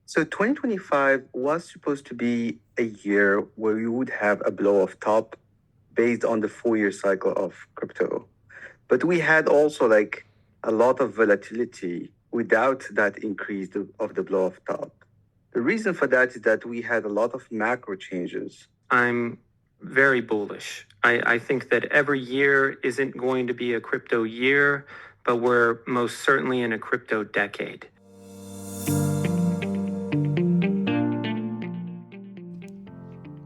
So 2025 was supposed to be a year where you would have a blow of top based on the 4-year cycle of crypto. But we had also like a lot of volatility without that increase of the blow of top. The reason for that is that we had a lot of macro changes. I'm very bullish. I think that every year isn't going to be a crypto year, but we're most certainly in a crypto decade.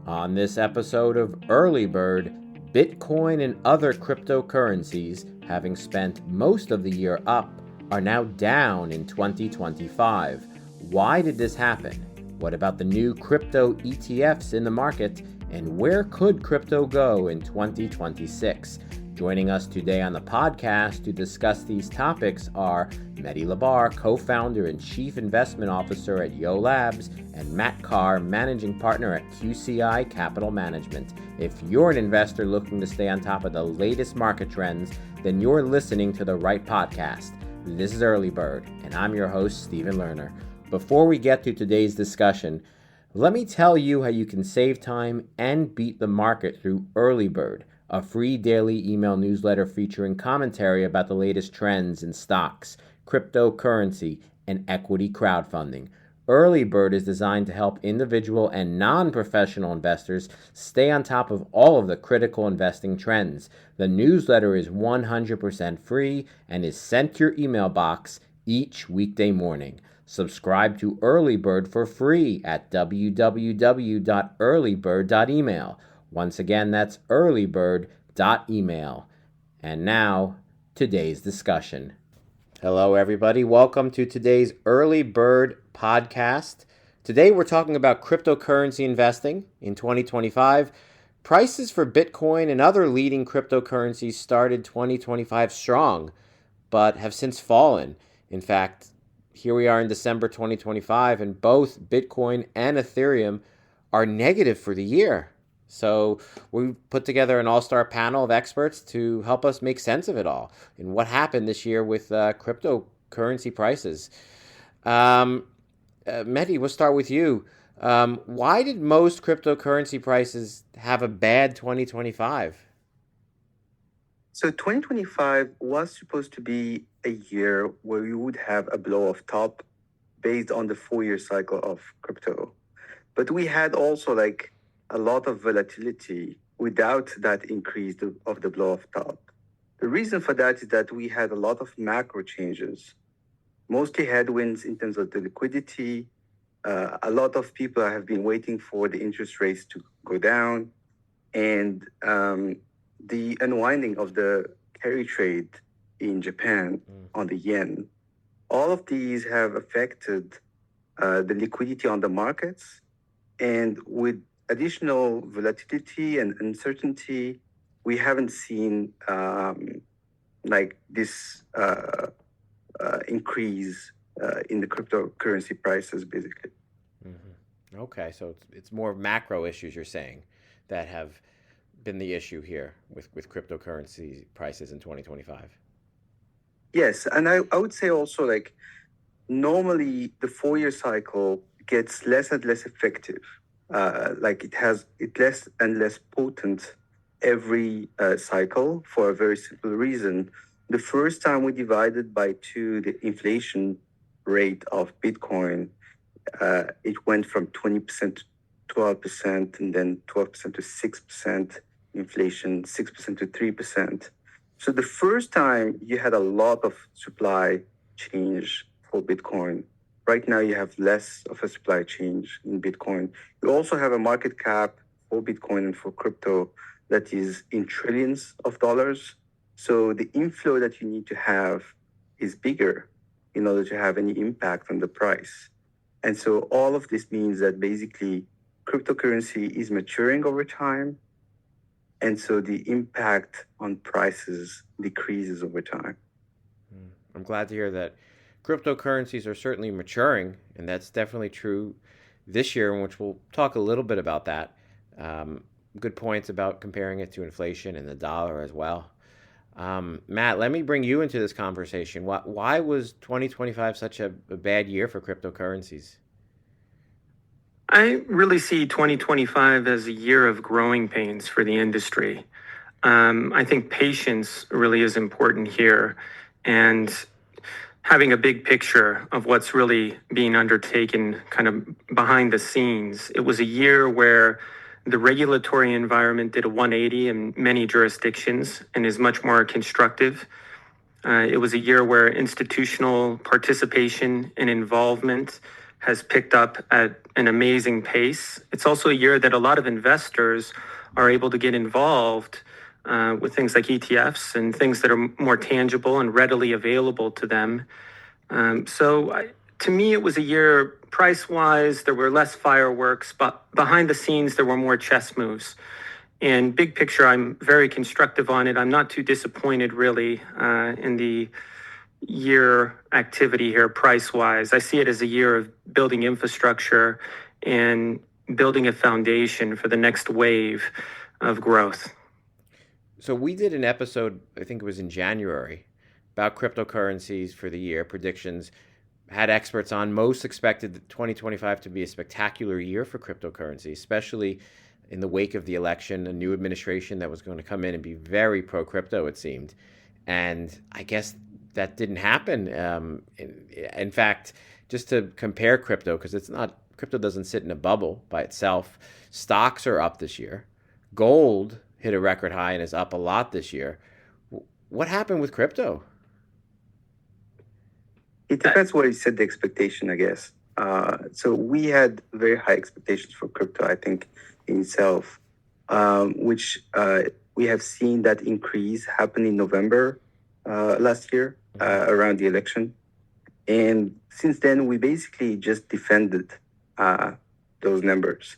On this episode of Early Bird, Bitcoin and other cryptocurrencies, having spent most of the year up, are now down in 2025. Why did this happen? What about the new crypto ETFs in the market? And where could crypto go in 2026? Joining us today on the podcast to discuss these topics are Mehdi Lebbar, co-founder and chief investment officer at Yo Labs, and Matt Carr, managing partner at QCI Capital Management. If you're an investor looking to stay on top of the latest market trends, then you're listening to the right podcast. This is Early Bird, and I'm your host, Stephen Lerner. Before we get to today's discussion, let me tell you how you can save time and beat the market through Early Bird, a free daily email newsletter featuring commentary about the latest trends in stocks, cryptocurrency, and equity crowdfunding. Early Bird is designed to help individual and non-professional investors stay on top of all of the critical investing trends. The newsletter is 100% free and is sent to your email box each weekday morning. Subscribe to Early Bird for free at www.earlybird.email. Once again, that's earlybird.email. And now, today's discussion. Hello, everybody. Welcome to today's Early Bird podcast. Today, we're talking about cryptocurrency investing in 2025. Prices for Bitcoin and other leading cryptocurrencies started 2025 strong, but have since fallen. In fact, here we are in December 2025, and both Bitcoin and Ethereum are negative for the year. So we put together an all-star panel of experts to help us make sense of it all and what happened this year with cryptocurrency prices. Mehdi, we'll start with you. Why did most cryptocurrency prices have a bad 2025? So 2025 was supposed to be a year where you would have a blow of top based on the 4-year cycle of crypto. But we had also like a lot of volatility without that increase of the blow of top. The reason for that is that we had a lot of macro changes, mostly headwinds in terms of the liquidity. A lot of people have been waiting for the interest rates to go down, and the unwinding of the carry trade in Japan on the yen. All of these have affected the liquidity on the markets, and with additional volatility and uncertainty, we haven't seen like this increase in the cryptocurrency prices, basically. Mm-hmm. Okay, so it's more macro issues you're saying that have been the issue here with cryptocurrency prices in 2025. Yes, and I would say also like normally the 4-year cycle gets less and less effective. Like it less and less potent every cycle for a very simple reason. The first time we divided by 2 the inflation rate of Bitcoin, it went from 20% to 12%, and then 12% to 6% inflation, 6% to 3%. So the first time you had a lot of supply change for Bitcoin. Right now, you have less of a supply change in Bitcoin. You also have a market cap for Bitcoin and for crypto that is in trillions of dollars. So the inflow that you need to have is bigger in order to have any impact on the price. And so all of this means that basically cryptocurrency is maturing over time. And so the impact on prices decreases over time. I'm glad to hear that cryptocurrencies are certainly maturing, and that's definitely true this year, in which we'll talk a little bit about that. Good points about comparing it to inflation and the dollar as well. Matt, let me bring you into this conversation. Why was 2025 such a bad year for cryptocurrencies? I really see 2025 as a year of growing pains for the industry. I think patience really is important here, and having a big picture of what's really being undertaken kind of behind the scenes. It was a year where the regulatory environment did a 180 in many jurisdictions and is much more constructive. It was a year where institutional participation and involvement has picked up at an amazing pace. It's also a year that a lot of investors are able to get involved with things like ETFs and things that are more tangible and readily available to them. To me, it was a year price-wise, there were less fireworks, but behind the scenes, there were more chess moves. And big picture, I'm very constructive on it. I'm not too disappointed, really, in the year activity here, price-wise. I see it as a year of building infrastructure and building a foundation for the next wave of growth. So we did an episode, I think it was in January, about cryptocurrencies for the year, predictions, had experts on. Most expected 2025 to be a spectacular year for cryptocurrency, especially in the wake of the election, a new administration that was going to come in and be very pro-crypto, it seemed. And I guess that didn't happen. In fact, just to compare crypto, because crypto doesn't sit in a bubble by itself. Stocks are up this year. Gold hit a record high and is up a lot this year. What happened with crypto? It depends where you set the expectation, I guess. So we had very high expectations for crypto, I think, in itself, which we have seen that increase happen in November last year around the election. And since then, we basically just defended those numbers.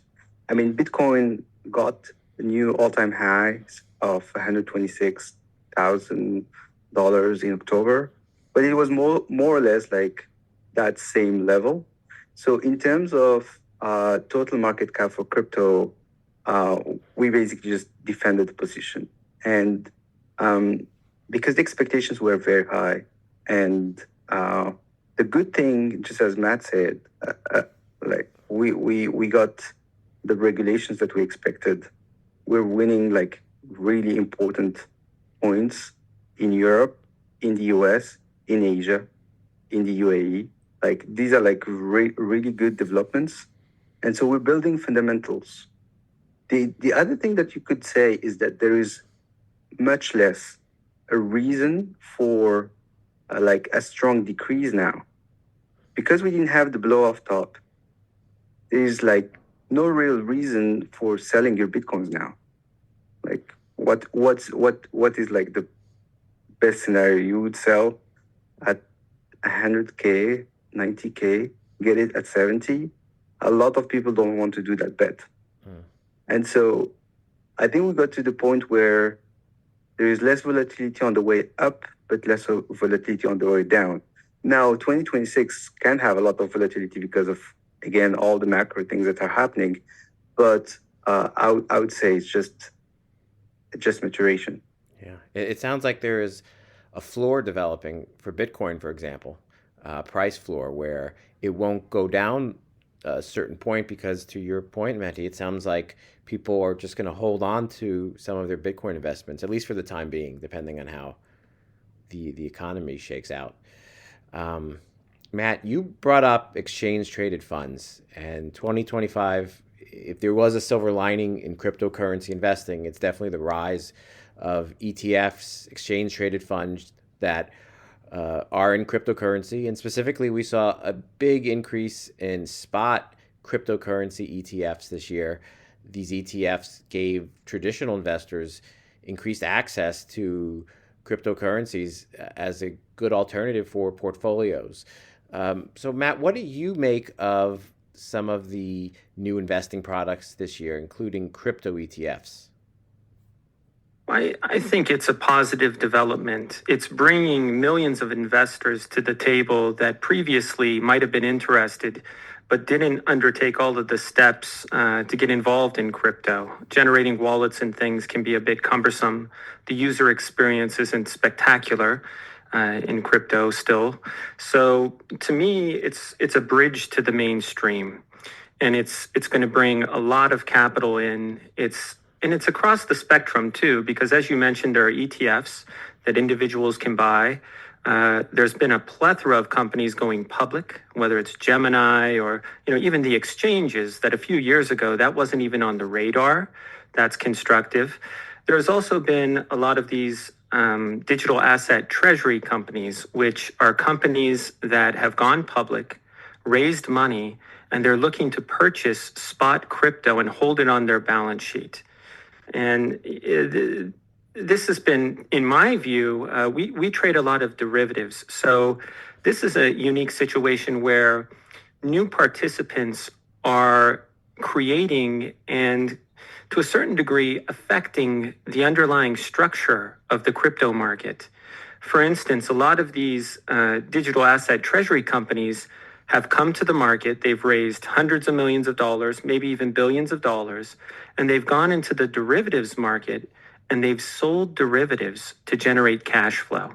I mean, Bitcoin got new all-time highs of $126,000 in October, but it was more or less like that same level. So in terms of total market cap for crypto, we basically just defended the position. And because the expectations were very high, and the good thing, just as Matt said, like we got the regulations that we expected. We're winning like really important points in Europe, in the US, in Asia, in the UAE. Like these are like really good developments. And so we're building fundamentals. The other thing that you could say is that there is much less a reason for like a strong decrease now. Because we didn't have the blow off top, there's like no real reason for selling your Bitcoins now. Like what is like the best scenario? You would sell at 100K, 90K, get it at 70. A lot of people don't want to do that bet. And so I think we got to the point where there is less volatility on the way up, but less volatility on the way down. Now, 2026 can have a lot of volatility because of, again, all the macro things that are happening. But I would say it's just maturation. Yeah, it sounds like there is a floor developing for Bitcoin, for example, price floor, where it won't go down a certain point because, to your point, Mehdi, it sounds like people are just going to hold on to some of their Bitcoin investments, at least for the time being, depending on how the economy shakes out. Matt, you brought up exchange-traded funds, and 2025, if there was a silver lining in cryptocurrency investing, it's definitely the rise of ETFs, exchange-traded funds that are in cryptocurrency. And specifically, we saw a big increase in spot cryptocurrency ETFs this year. These ETFs gave traditional investors increased access to cryptocurrencies as a good alternative for portfolios. So, Matt, what do you make of some of the new investing products this year, including crypto ETFs? I think it's a positive development. It's bringing millions of investors to the table that previously might have been interested, but didn't undertake all of the steps to get involved in crypto. Generating wallets and things can be a bit cumbersome. The user experience isn't spectacular in crypto still. So to me, it's a bridge to the mainstream. and it's going to bring a lot of capital in. It's across the spectrum too, because as you mentioned, there are ETFs that individuals can buy. There's been a plethora of companies going public, whether it's Gemini or even the exchanges that a few years ago that wasn't even on the radar. That's constructive. There's also been a lot of these digital asset treasury companies, which are companies that have gone public, raised money, and they're looking to purchase spot crypto and hold it on their balance sheet. And this has been, in my view, we trade a lot of derivatives. So this is a unique situation where new participants are creating and to a certain degree affecting the underlying structure of the crypto market. For instance, a lot of these digital asset treasury companies have come to the market. They've raised hundreds of millions of dollars, maybe even billions of dollars, and they've gone into the derivatives market and they've sold derivatives to generate cash flow.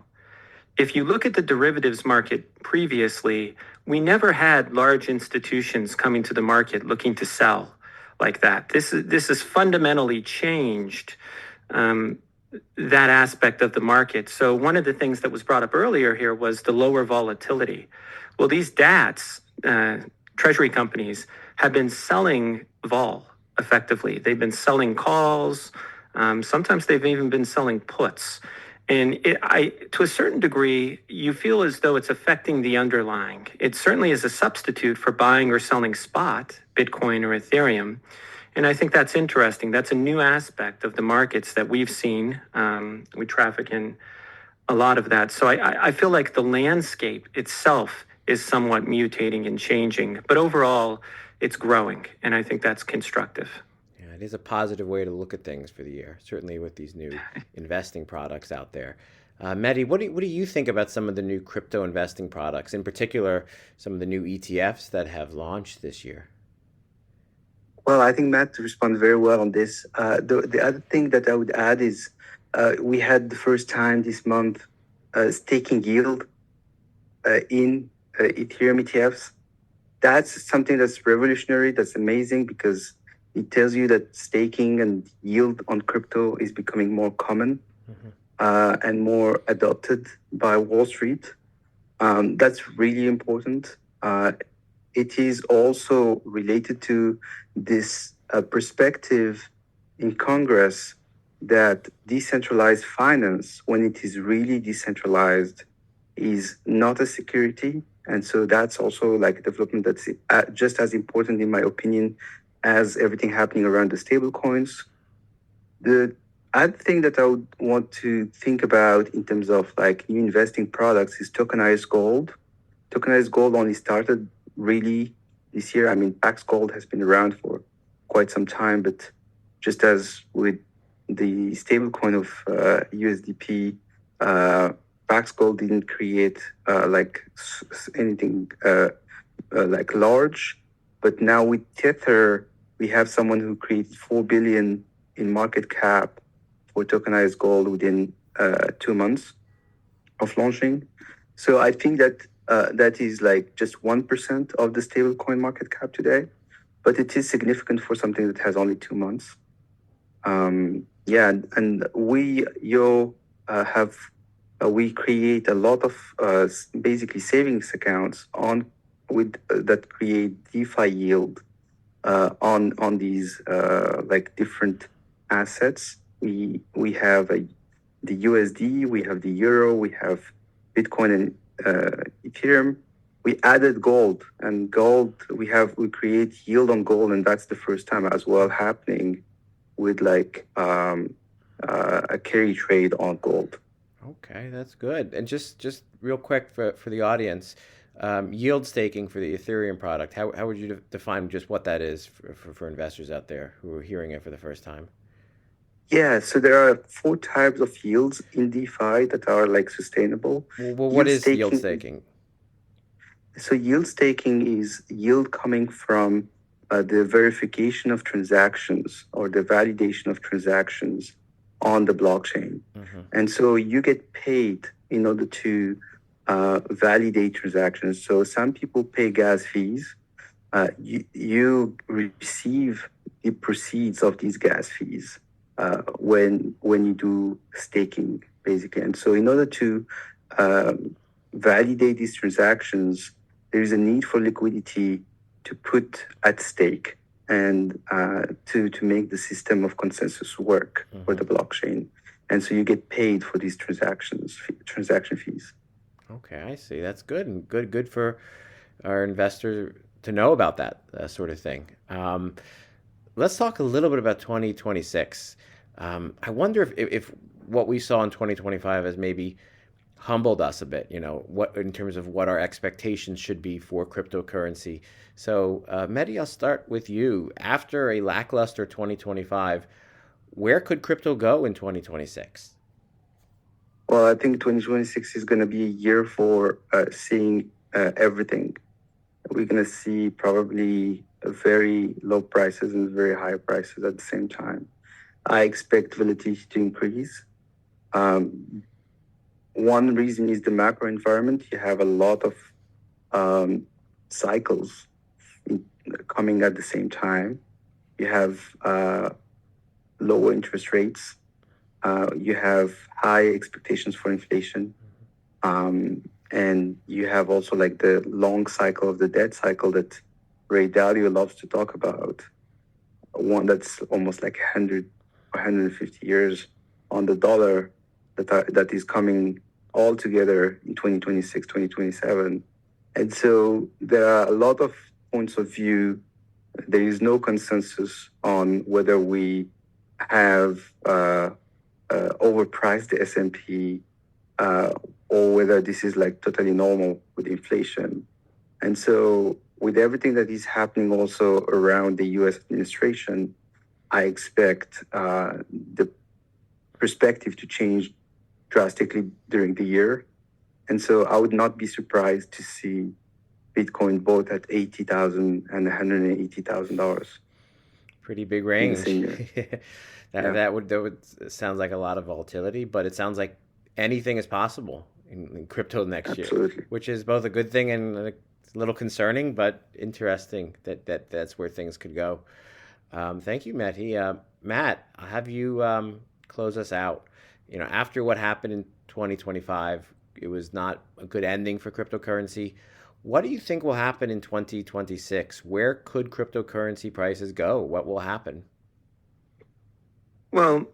If you look at the derivatives market previously, we never had large institutions coming to the market looking to sell like that. This has fundamentally changed that aspect of the market. So one of the things that was brought up earlier here was the lower volatility. Well, these DATs, treasury companies, have been selling vol effectively. They've been selling calls. Sometimes they've even been selling puts. And to a certain degree, you feel as though it's affecting the underlying. It certainly is a substitute for buying or selling spot, Bitcoin or Ethereum. And I think that's interesting. That's a new aspect of the markets that we've seen. We traffic in a lot of that. So I feel like the landscape itself is somewhat mutating and changing. But overall, it's growing. And I think that's constructive. It is a positive way to look at things for the year, certainly with these new investing products out there. Mehdi, what do you think about some of the new crypto investing products, in particular, some of the new ETFs that have launched this year? Well, I think Matt responded very well on this. The other thing that I would add is we had the first time this month staking yield in Ethereum ETFs. That's something that's revolutionary, that's amazing, because it tells you that staking and yield on crypto is becoming more common and more adopted by Wall Street. That's really important. It is also related to this perspective in Congress that decentralized finance, when it is really decentralized, is not a security. And so that's also like a development that's just as important, in my opinion, as everything happening around the stable coins. The other thing that I would want to think about in terms of like new investing products is tokenized gold. Tokenized gold only started really this year. I mean, Pax Gold has been around for quite some time, but just as with the stablecoin of USDP, Pax Gold didn't create anything like large. But now with Tether, we have someone who created $4 billion in market cap for tokenized gold within 2 months of launching. So I think that that is like just 1% of the stablecoin market cap today, but it is significant for something that has only 2 months. And we create a lot of basically savings accounts that create DeFi yield on these like different assets. We have the USD, we have the Euro, we have Bitcoin and Ethereum. We added gold, and we create yield on gold, and that's the first time as well happening with like a carry trade on gold. Okay, that's good. And just real quick for the audience, yield staking for the Ethereum product, how would you define just what that is for investors out there who are hearing it for the first time? Yeah, so there are 4 types of yields in DeFi that are like sustainable. Well, what is yield staking? So yield staking is yield coming from the verification of transactions or the validation of transactions on the blockchain. And so you get paid in order to validate transactions. So some people pay gas fees. you receive the proceeds of these gas fees when you do staking, basically. And so, in order to validate these transactions, there is a need for liquidity to put at stake and to make the system of consensus work for the blockchain. And so you get paid for these transaction fees. Okay, I see. That's good, and good for our investors to know about that sort of thing. Let's talk a little bit about 2026. I wonder if what we saw in 2025 has maybe humbled us a bit, what in terms of what our expectations should be for cryptocurrency. So, Mehdi, I'll start with you. After a lackluster 2025, where could crypto go in 2026? Well, I think 2026 is going to be a year for seeing everything. We're going to see probably very low prices and very high prices at the same time. I expect volatility to increase. One reason is the macro environment. You have a lot of cycles coming at the same time. You have lower interest rates. You have high expectations for inflation. And you have also like the long cycle of the debt cycle that Ray Dalio loves to talk about. One that's almost like 100 or 150 years on the dollar that is coming all together in 2026, 2027. And so there are a lot of points of view. There is no consensus on whether we have overpriced the S&P or whether this is like totally normal with inflation. And so with everything that is happening also around the US administration, I expect the perspective to change drastically during the year. And so I would not be surprised to see Bitcoin both at $80,000 and $180,000. Pretty big range. That would sound like a lot of volatility, but it sounds like anything is possible in crypto next year, which is both a good thing and a little concerning, but interesting that's where things could go. Thank you, Mehdi. Matt, I'll have you close us out. After what happened in 2025, it was not a good ending for cryptocurrency. What do you think will happen in 2026? Where could cryptocurrency prices go? What will happen? Well,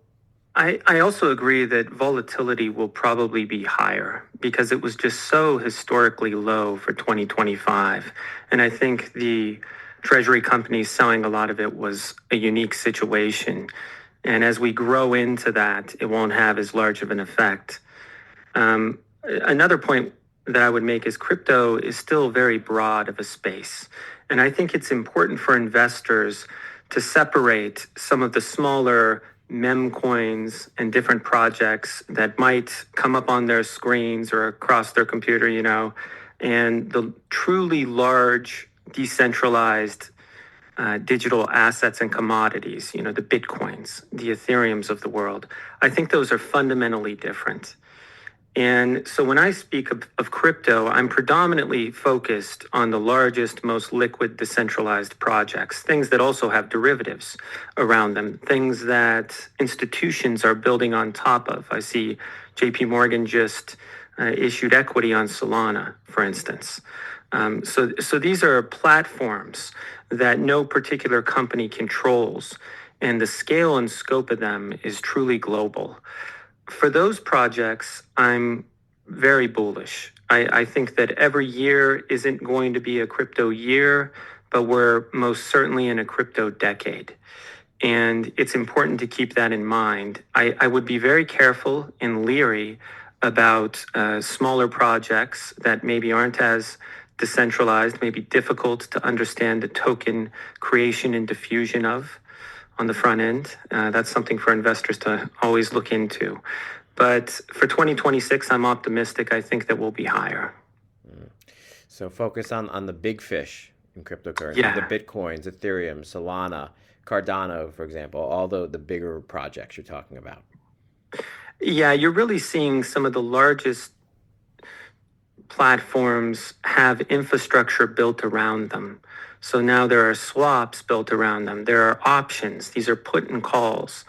I also agree that volatility will probably be higher because it was just so historically low for 2025. And I think the treasury companies selling a lot of it was a unique situation. And as we grow into that, it won't have as large of an effect. Another point that I would make is crypto is still very broad of a space. And I think it's important for investors to separate some of the smaller meme coins and different projects that might come up on their screens or across their computer, and the truly large decentralized digital assets and commodities, the Bitcoins, the Ethereums of the world. I think those are fundamentally different. And so when I speak of crypto, I'm predominantly focused on the largest, most liquid, decentralized projects, things that also have derivatives around them, things that institutions are building on top of. I see JP Morgan just issued equity on Solana, for instance. So these are platforms that no particular company controls, and the scale and scope of them is truly global. For those projects, I'm very bullish. I think that every year isn't going to be a crypto year, but we're most certainly in a crypto decade. And it's important to keep that in mind. I would be very careful and leery about smaller projects that maybe aren't as decentralized, maybe difficult to understand the token creation and diffusion of on the front end. That's something for investors to always look into. But for 2026, I'm optimistic. I think that we'll be higher. So focus on the big fish in cryptocurrency, the Bitcoins, Ethereum, Solana, Cardano, for example, all the bigger projects you're talking about. Yeah, you're really seeing some of the largest platforms have infrastructure built around them. So now there are swaps built around them. There are options. These are put and calls,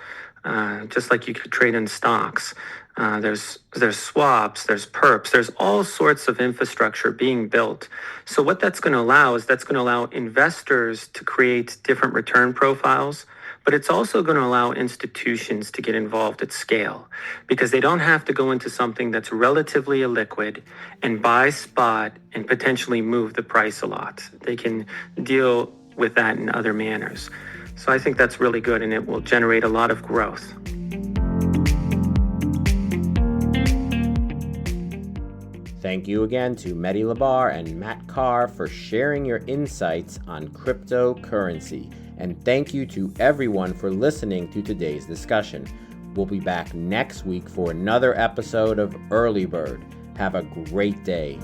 just like you could trade in stocks. There's swaps, there's perps, there's all sorts of infrastructure being built. So what that's going to allow is that's going to allow investors to create different return profiles, but it's also going to allow institutions to get involved at scale because they don't have to go into something that's relatively illiquid and buy spot and potentially move the price a lot. They can deal with that in other manners. So I think that's really good, and it will generate a lot of growth. Thank you again to Mehdi Lebbar and Matt Carr for sharing your insights on cryptocurrency. And thank you to everyone for listening to today's discussion. We'll be back next week for another episode of Early Bird. Have a great day.